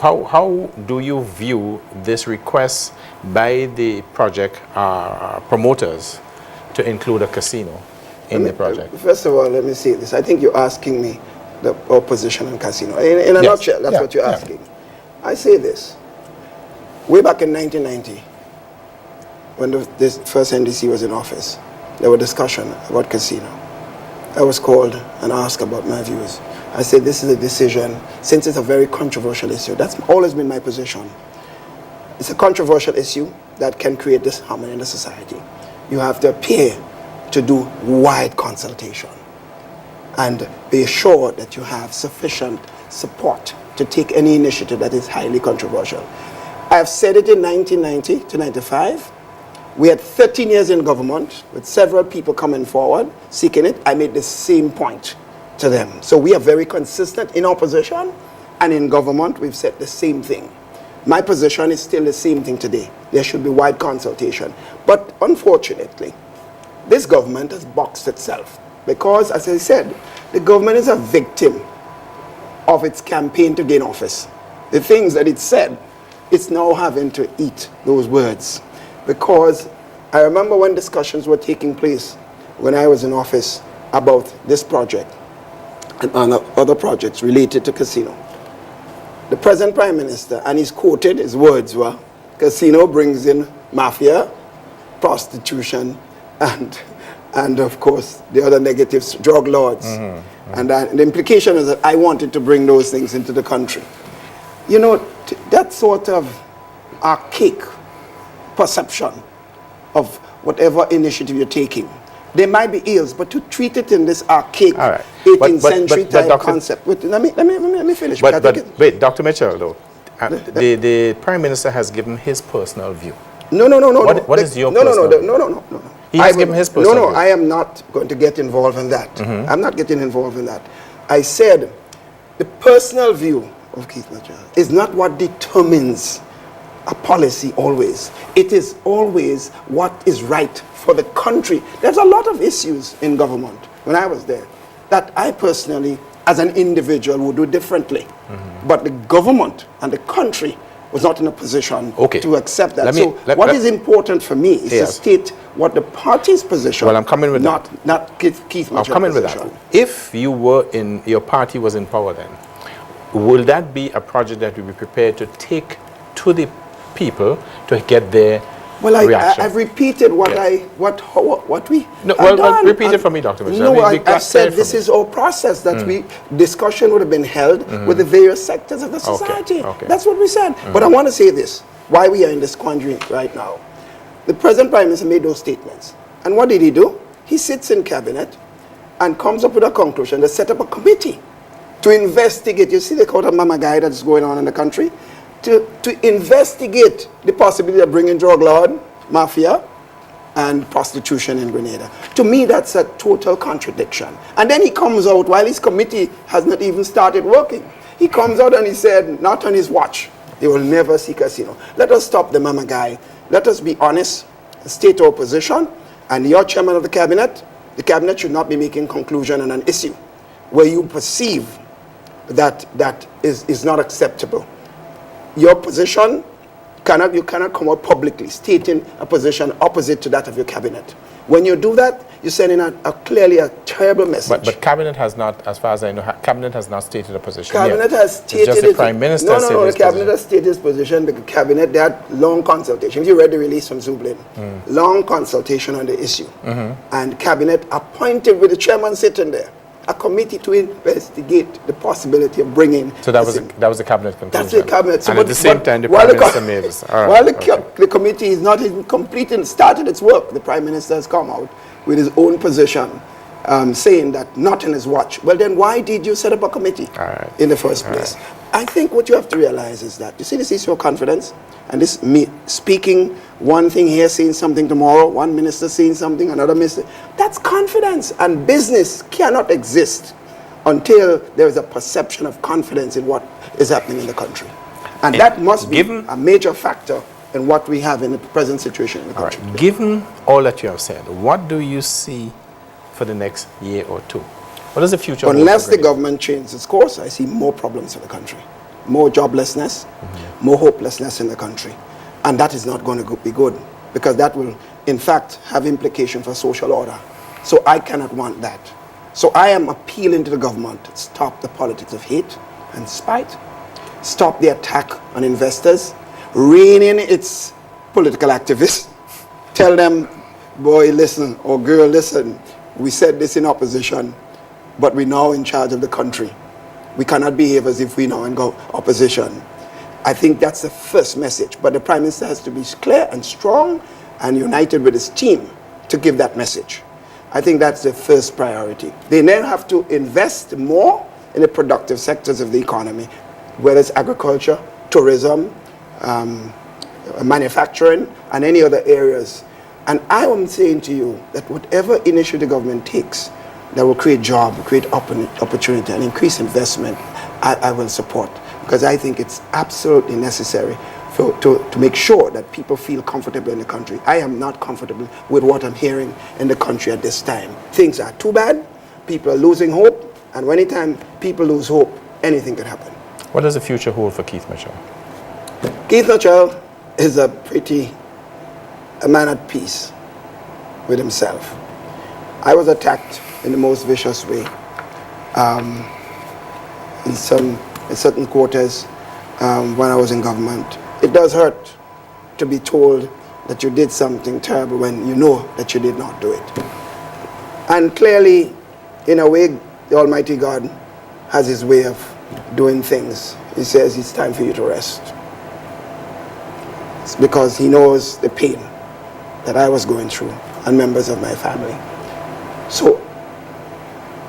How do you view this request by the project promoters to include a casino in the project? First of all, let me say this. I think you're asking me the opposition on casino. In a nutshell, that's what you're asking. I say this. Way back in 1990, when this first NDC was in office, there were discussion about casino. I was called and asked about my views. I said this is a decision, since it's a very controversial issue. That's always been my position. It's a controversial issue that can create disharmony in the society. You have to appear to do wide consultation and be assured that you have sufficient support to take any initiative that is highly controversial. I have said it in 1990 to 95. We had 13 years in government with several people coming forward seeking it. I made the same point to them. So we are very consistent in opposition, and in government we've said the same thing. My position is still the same thing today. There should be wide consultation. But unfortunately, this government has boxed itself because, as I said, the government is a victim of its campaign to gain office. The things that it said, it's now having to eat those words. Because I remember when discussions were taking place when I was in office about this project and other projects related to casino. The present Prime Minister, and he's quoted, his words were, casino brings in mafia, prostitution, and of course the other negatives, drug lords. And the implication is that I wanted to bring those things into the country. You know, that sort of archaic perception of whatever initiative you're taking, there might be ills, but to treat it in this archaic 18th century type concept. Wait, let me finish. But wait, Dr. Mitchell, though, the Prime Minister has given his personal view. No. What is your personal view? No. He has given his personal view. No, I am not going to get involved in that. I'm not getting involved in that. I said the personal view of Keith Mitchell is not what determines a policy always. It is always what is right for the country. There's a lot of issues in government when I was there that I personally, as an individual, would do differently. But the government and the country was not in a position to accept that. What is important for me is to state what the party's position. Well, I'm coming with not Keith Mitchell's position. I'm coming with that. If you were your party was in power then, will that be a project that you be prepared to take to the people to get their reaction? I've repeated what we done. Repeat it for me, Dr. Mitchell. No, I've said this is our process that discussion would have been held with the various sectors of the society. That's what we said. But I want to say this, why we are in this quandary right now. The present Prime Minister made those statements. And what did he do? He sits in cabinet and comes up with a conclusion to set up a committee to investigate. You see the court of Mama Guy that's going on in the country? To investigate the possibility of bringing drug lord, mafia, and prostitution in Grenada. To me, that's a total contradiction. And then he comes out, while his committee has not even started working, he comes out and he said, not on his watch, they will never see casino. Let us stop the Mama Guy. Let us be honest, state our position, and you're chairman of the cabinet should not be making conclusion on an issue where you perceive that is not acceptable. Your position you cannot come out publicly stating a position opposite to that of your cabinet. When you do that, you're sending clearly a terrible message. But cabinet has not, as far as I know, cabinet has not stated a position. Cabinet has stated it's just the prime minister. No. The cabinet has stated his position. The cabinet, they had long consultation. You read the release from Zublin. Long consultation on the issue, and cabinet appointed with the chairman sitting there a committee to investigate the possibility of bringing. So that was the cabinet conclusion. That's the cabinet. So and at the same time, the prime minister made this. While the committee is not even started its work, the prime minister has come out with his own position, saying that not in his watch. Well, then why did you set up a committee in the first place? I think what you have to realize is that, you see this issue of confidence, and this me speaking one thing here, saying something tomorrow, one minister saying something, another minister, that's confidence. And business cannot exist until there is a perception of confidence in what is happening in the country. And that must be a major factor in what we have in the present situation in the country. Right. Given all that you have said, what do you see for the next year or two? What is the future? Unless the government changes its course, I see more problems for the country. More joblessness, more hopelessness in the country. And that is not going to be good, because that will, in fact, have implications for social order. So I cannot want that. So I am appealing to the government to stop the politics of hate and spite, stop the attack on investors, rein in its political activists, tell them, boy, listen, or girl, listen, we said this in opposition, but we're now in charge of the country. We cannot behave as if we now in opposition. I think that's the first message. But the Prime Minister has to be clear and strong and united with his team to give that message. I think that's the first priority. They now have to invest more in the productive sectors of the economy, whether it's agriculture, tourism, manufacturing, and any other areas. And I am saying to you that whatever initiative the government takes that will create jobs, create opportunity, and increase investment, I will support. Because I think it's absolutely necessary to make sure that people feel comfortable in the country. I am not comfortable with what I'm hearing in the country at this time. Things are too bad, people are losing hope, and anytime people lose hope, anything can happen. What does the future hold for Keith Mitchell? Keith Mitchell is a man at peace with himself. I was attacked in the most vicious way in certain quarters when I was in government. It does hurt to be told that you did something terrible when you know that you did not do it. And clearly, in a way, the Almighty God has his way of doing things. He says it's time for you to rest. It's because he knows the pain that I was going through and members of my family. So,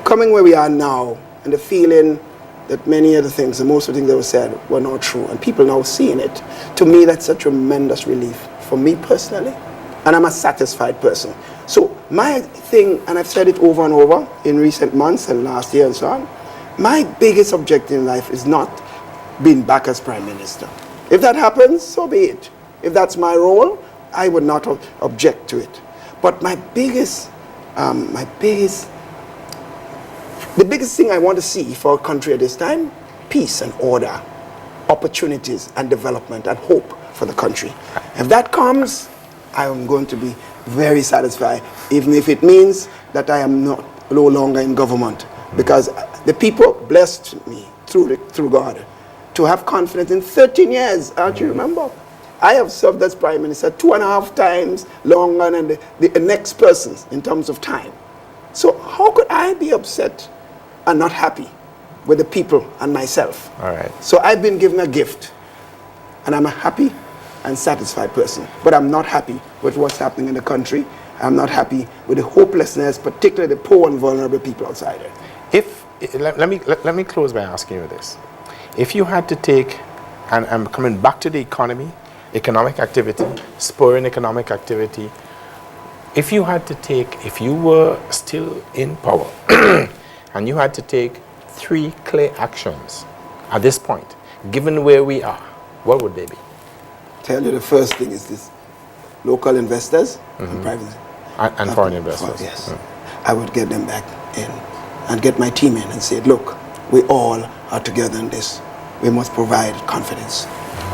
coming where we are now, and the feeling that many of the things, and most of the things that were said were not true, and people now seeing it, to me that's a tremendous relief for me personally, and I'm a satisfied person. So my thing, and I've said it over and over in recent months and last year and so on, my biggest objective in life is not being back as Prime Minister. If that happens, so be it. If that's my role, I would not object to it. But the biggest thing I want to see for our country at this time, peace and order, opportunities and development and hope for the country. If that comes, I am going to be very satisfied, even if it means that I am no longer in government, because the people blessed me through God to have confidence in 13 years. Don't you remember? I have served as Prime Minister 2.5 times longer than the next person in terms of time. So how could I be upset and not happy with the people and myself? All right. So I've been given a gift, and I'm a happy and satisfied person. But I'm not happy with what's happening in the country. I'm not happy with the hopelessness, particularly the poor and vulnerable people outside it. Let me close by asking you this. If you had to take, and I'm coming back to the economy, economic activity, spurring economic activity, if you were still in power, and you had to take 3 clear actions at this point, given where we are, what would they be? Tell you the first thing is this: local investors and private. And foreign investors. Yes. I would get them back in and get my team in and say, look, we all are together in this. We must provide confidence.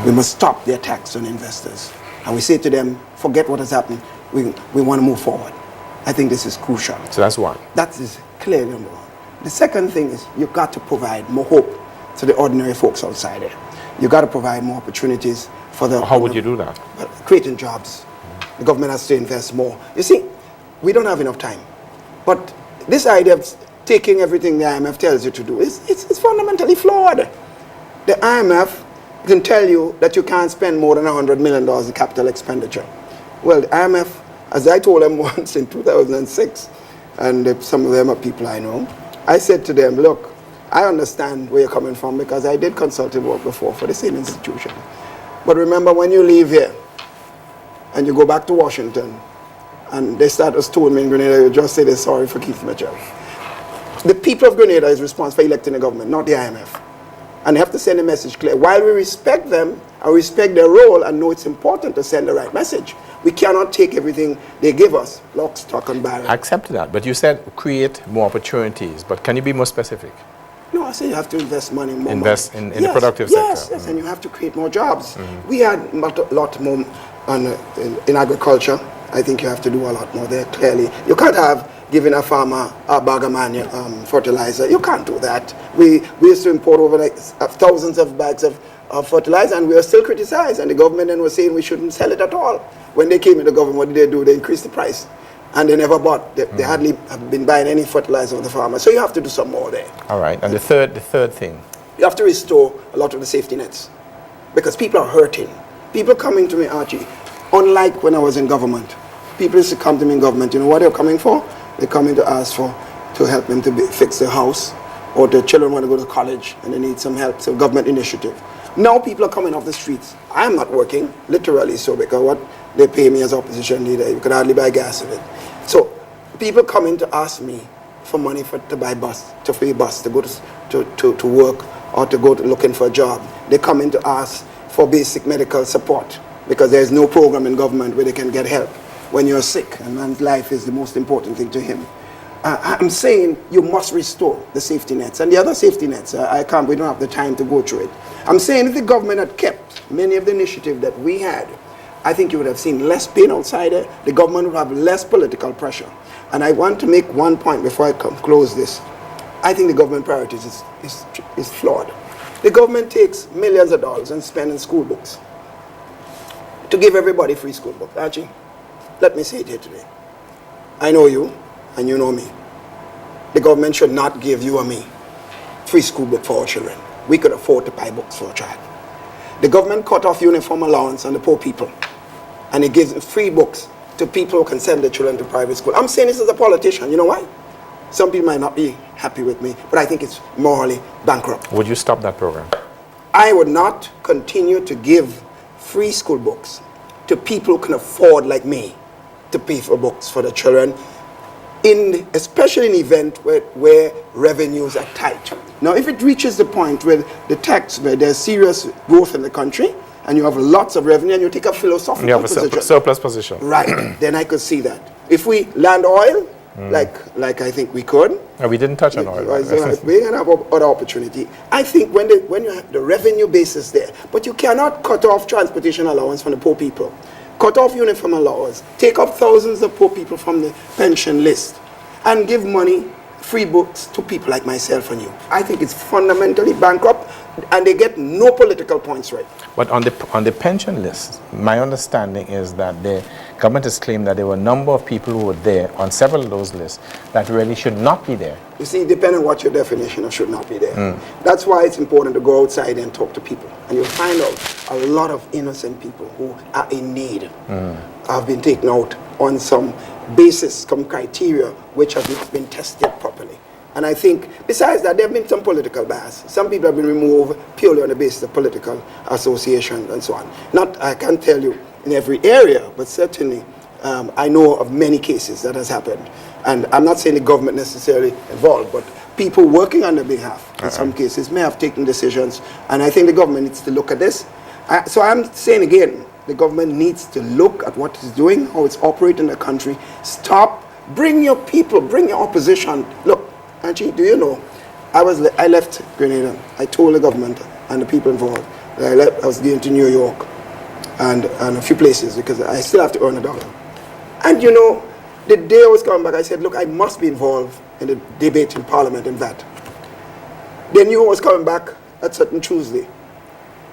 We must stop the attacks on investors. And we say to them, forget what has happened. We want to move forward. I think this is crucial. So that's one. That is clearly number one. The second thing is you've got to provide more hope to the ordinary folks outside there. You've got to provide more opportunities for the... How would you do that? Creating jobs. The government has to invest more. You see, we don't have enough time. But this idea of taking everything the IMF tells you to do it's fundamentally flawed. The IMF can tell you that you can't spend more than $100 million in capital expenditure. Well, the IMF, as I told them once in 2006, and some of them are people I know, I said to them, look, I understand where you're coming from because I did consulting work before for the same institution. But remember, when you leave here and you go back to Washington and they start to stone me in Grenada, you just say they're sorry for Keith Mitchell. The people of Grenada is responsible for electing the government, not the IMF. And they have to send a message clear. While we respect them and respect their role and know it's important to send the right message, we cannot take everything they give us, lock, stock, and barrel. I accept that. But you said create more opportunities. But can you be more specific? No, I say you have to invest money more. Invest in the productive sector. Yes, and you have to create more jobs. We had a lot more in agriculture. I think you have to do a lot more there, clearly. You can't have giving a farmer a bag of fertilizer. You can't do that. We used to import over like thousands of bags of fertilizer, and we were still criticized. And the government then was saying we shouldn't sell it at all. When they came into government, what did they do? They increased the price. And they never bought. They hardly have been buying any fertilizer of the farmer. So you have to do some more there. All right. And the third thing? You have to restore a lot of the safety nets. Because people are hurting. People coming to me, Archie, unlike when I was in government, people used to come to me in government. You know what they're coming for? They're coming to ask to help them to fix their house, or the children want to go to college and they need some help, so government initiative. Now people are coming off the streets. I'm not working, literally so, because what they pay me as opposition leader, you could hardly buy gas with it. So people coming to ask me for money to buy bus, to free bus, to go to work, or to go to looking for a job. They come in to ask for basic medical support, because there's no program in government where they can get help when you're sick, and man's life is the most important thing to him. I'm saying you must restore the safety nets. And the other safety nets, we don't have the time to go through it. I'm saying if the government had kept many of the initiatives that we had, I think you would have seen less pain outside there. The government would have less political pressure. And I want to make one point before I close this. I think the government priorities is flawed. The government takes millions of dollars and spends in school books to give everybody free school books. Archie, let me say it here today. I know you, and you know me. The government should not give you or me free school book for our children. We could afford to buy books for a child. The government cut off uniform allowance on the poor people, and it gives free books to people who can send their children to private school. I'm saying this as a politician. You know why? Some people might not be happy with me, but I think it's morally bankrupt. Would you stop that program? I would not continue to give free school books to people who can afford, like me, to pay for books for the children, especially in an event where revenues are tight. Now, if it reaches the point where where there's serious growth in the country, and you have lots of revenue, and you take a philosophical position. You have a surplus position. Right, then I could see that. If we land oil, like I think we could. No, we didn't touch on oil. We're going to have other opportunity. I think when you have the revenue base is there, but you cannot cut off transportation allowance from the poor people. Cut off uniform allowance, take up thousands of poor people from the pension list, and give money, free books to people like myself and you. I think it's fundamentally bankrupt, and they get no political points right. But on the pension list, my understanding is that the government has claimed that there were a number of people who were there on several of those lists that really should not be there. You see, depending on what your definition of should not be there. That's why it's important to go outside and talk to people. And you'll find out a lot of innocent people who are in need have been taken out on some basis, some criteria which have not been tested properly. And I think, besides that, there have been some political bias. Some people have been removed purely on the basis of political association and so on. I can't tell you in every area, but certainly I know of many cases that has happened. And I'm not saying the government necessarily involved, but people working on their behalf in some cases may have taken decisions. And I think the government needs to look at this. So I'm saying again, the government needs to look at what it's doing, how it's operating the country. Stop, bring your people, bring your opposition. Look, Angie, do you know, I left Grenada. I told the government and the people involved that I was going to New York and a few places because I still have to earn $1. And you know, the day I was coming back, I said, look, I must be involved in the debate in Parliament and that. They knew I was coming back that certain Tuesday.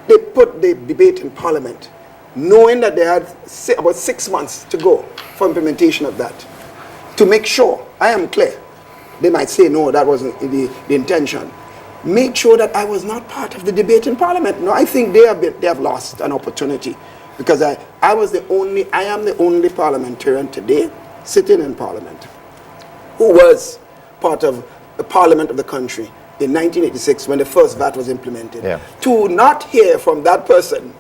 They put the debate in Parliament, knowing that they had about 6 months to go for implementation of that. To make sure, I am clear, they might say, no, that wasn't the intention. Make sure that I was not part of the debate in Parliament. No, I think they have lost an opportunity because I am the only parliamentarian today sitting in Parliament who was part of the Parliament of the country in 1986 when the first VAT was implemented. Yeah. To not hear from that person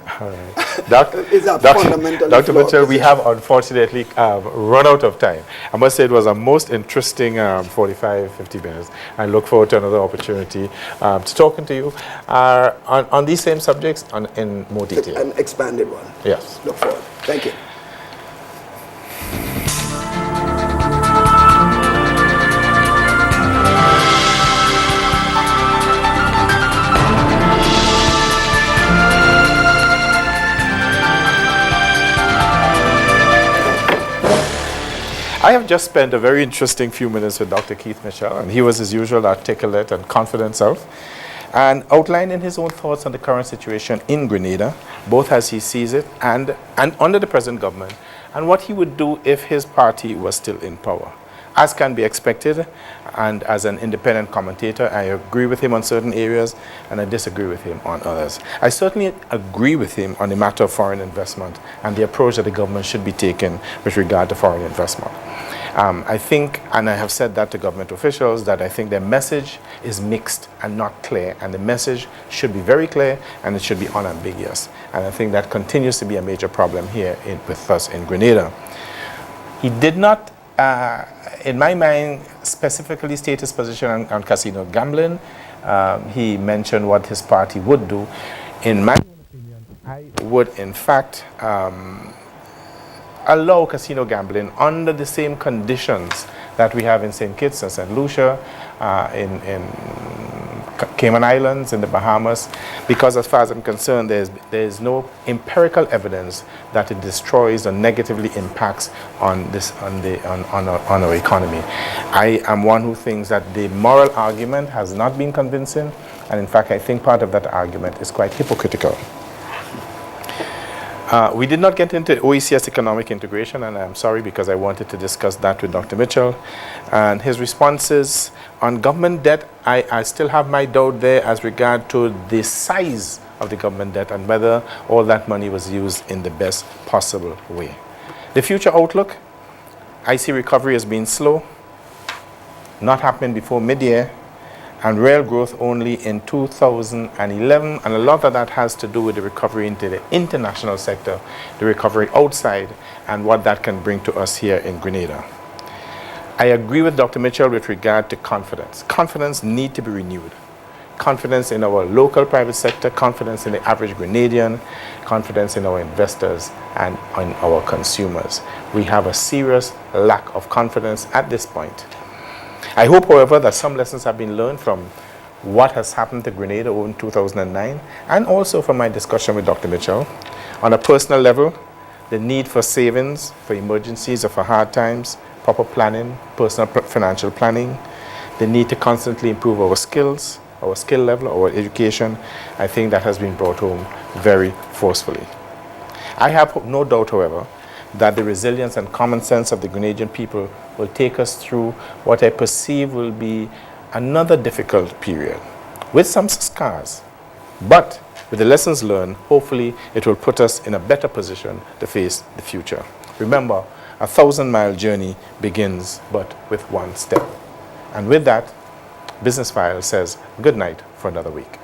is a fundamental Dr. Mitchell, we have unfortunately run out of time. I must say it was a most interesting 45, 50 minutes. I look forward to another opportunity to talking to you on these same subjects in more detail. An expanded one. Yes. Look forward. Thank you. I have just spent a very interesting few minutes with Dr. Keith Mitchell, and he was his usual articulate and confident self, and outlining his own thoughts on the current situation in Grenada, both as he sees it and under the present government, and what he would do if his party was still in power. As can be expected, and as an independent commentator, I agree with him on certain areas, and I disagree with him on others. I certainly agree with him on the matter of foreign investment and the approach that the government should be taking with regard to foreign investment. I think, and I have said that to government officials, that I think their message is mixed and not clear, and the message should be very clear and it should be unambiguous. And I think that continues to be a major problem here with us in Grenada. He did not, in my mind, specifically state his position on casino gambling. He mentioned what his party would do. In my opinion, I would in fact allow casino gambling under the same conditions that we have in St. Kitts and St. Lucia, in Cayman Islands, in the Bahamas, because as far as I'm concerned, there's no empirical evidence that it destroys or negatively impacts on our economy. I am one who thinks that the moral argument has not been convincing, and in fact, I think part of that argument is quite hypocritical. We did not get into OECS economic integration, and I'm sorry because I wanted to discuss that with Dr. Mitchell. And his responses on government debt, I still have my doubt there as regard to the size of the government debt and whether all that money was used in the best possible way. The future outlook, I see recovery as being slow, not happening before mid-year, and real growth only in 2011, and a lot of that has to do with the recovery into the international sector, the recovery outside, and what that can bring to us here in Grenada. I agree with Dr. Mitchell with regard to confidence. Confidence needs to be renewed. Confidence in our local private sector, confidence in the average Grenadian, confidence in our investors and in our consumers. We have a serious lack of confidence at this point. I hope, however, that some lessons have been learned from what has happened to Grenada in 2009, and also from my discussion with Dr. Mitchell. On a personal level, the need for savings, for emergencies or for hard times, proper planning, personal financial planning, the need to constantly improve our skills, our skill level, our education, I think that has been brought home very forcefully. I have no doubt, however, that the resilience and common sense of the Grenadian people will take us through what I perceive will be another difficult period, with some scars. But with the lessons learned, hopefully it will put us in a better position to face the future. Remember, a 1,000-mile journey begins but with one step. And with that, Business File says good night for another week.